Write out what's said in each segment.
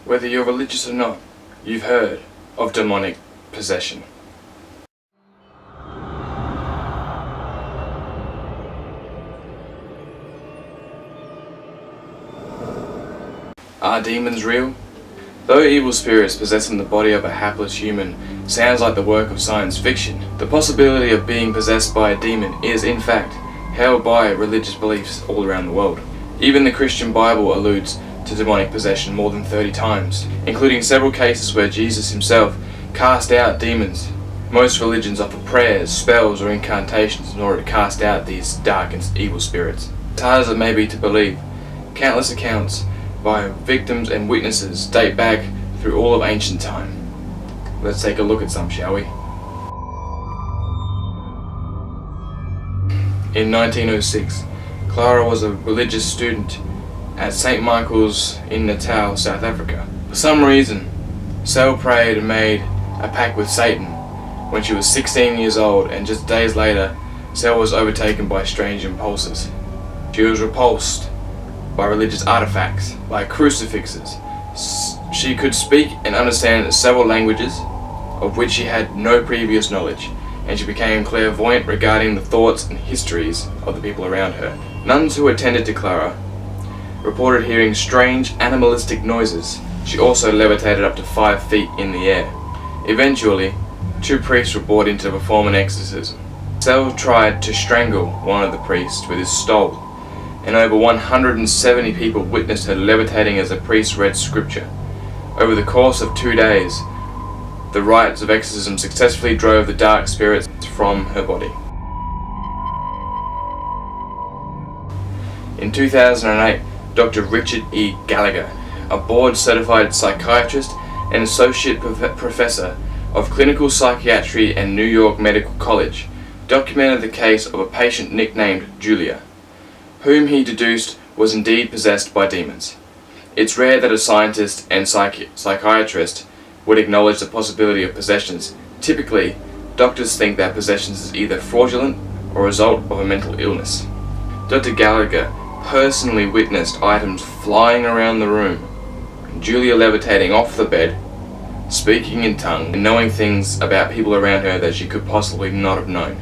Whether you're religious or not, you've heard of demonic possession. Are demons real? Though evil spirits possessing the body of a hapless human sounds like the work of science fiction, the possibility of being possessed by a demon is, in fact, held by religious beliefs all around the world. Even the Christian Bible alludes to demonic possession more than 30 times, including several cases where Jesus himself cast out demons. Most religions offer prayers, spells, or incantations in order to cast out these dark and evil spirits. As hard as it may be to believe, countless accounts by victims and witnesses date back through all of ancient time. Let's take a look at some, shall we? In 1906, Clara was a religious student at St. Michael's in Natal, South Africa. For some reason, Sel prayed and made a pact with Satan when she was 16 years old, and just days later, Sel was overtaken by strange impulses. She was repulsed by religious artifacts, like crucifixes. She could speak and understand several languages, of which she had no previous knowledge, and she became clairvoyant regarding the thoughts and histories of the people around her. Nuns who attended to Clara reported hearing strange animalistic noises. She also levitated up to 5 feet in the air. Eventually, 2 priests were brought in to perform an exorcism. Sel tried to strangle one of the priests with his stole, and over 170 people witnessed her levitating as the priest read scripture. Over the course of 2 days, the rites of exorcism successfully drove the dark spirits from her body. In 2008, Dr. Richard E. Gallagher, a board-certified psychiatrist and associate professor of clinical psychiatry at New York Medical College, documented the case of a patient nicknamed Julia, whom he deduced was indeed possessed by demons. It's rare that a scientist and psychiatrist would acknowledge the possibility of possessions. Typically, doctors think that possessions is either fraudulent or a result of a mental illness. Dr. Gallagher personally witnessed items flying around the room, Julia levitating off the bed, speaking in tongues, and knowing things about people around her that she could possibly not have known.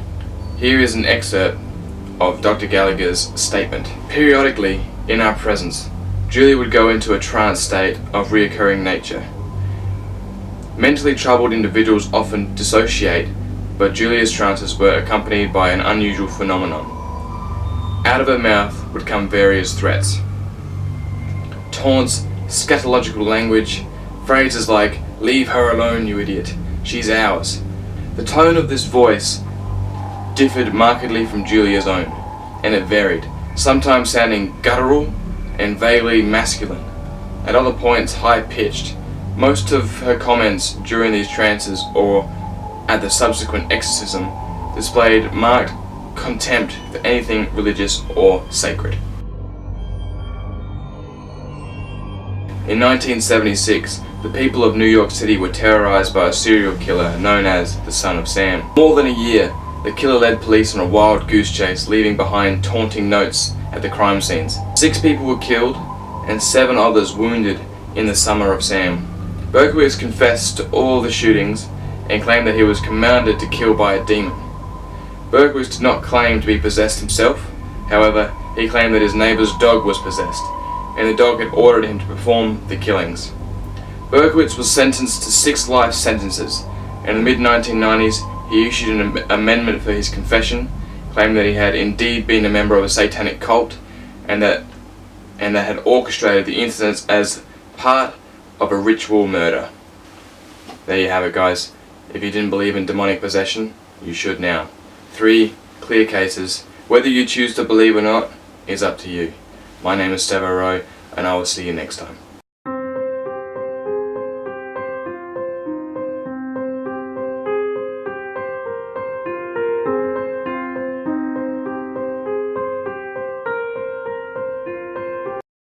Here is an excerpt of Dr. Gallagher's statement. Periodically, in our presence, Julia would go into a trance state of reoccurring nature. Mentally troubled individuals often dissociate, but Julia's trances were accompanied by an unusual phenomenon. Out of her mouth would come various threats. Taunts, scatological language, phrases like, "Leave her alone, you idiot, she's ours." The tone of this voice differed markedly from Julia's own, and it varied, sometimes sounding guttural and vaguely masculine, at other points high-pitched. Most of her comments during these trances or at the subsequent exorcism displayed marked contempt for anything religious or sacred. In 1976, the people of New York City were terrorized by a serial killer known as the Son of Sam. More than a year, the killer led police on a wild goose chase, leaving behind taunting notes at the crime scenes. 6 people were killed and 7 others wounded in the Summer of Sam. Berkowitz confessed to all the shootings and claimed that he was commanded to kill by a demon. Berkowitz did not claim to be possessed himself. However, he claimed that his neighbor's dog was possessed, and the dog had ordered him to perform the killings. Berkowitz was sentenced to 6 life sentences, and in the mid-1990s he issued an amendment for his confession, claiming that he had indeed been a member of a satanic cult, and that had orchestrated the incidents as part of a ritual murder. There you have it, guys. If you didn't believe in demonic possession, you should now. 3 clear cases. Whether you choose to believe or not is up to you. My name is stevorowe, and I will see you next time.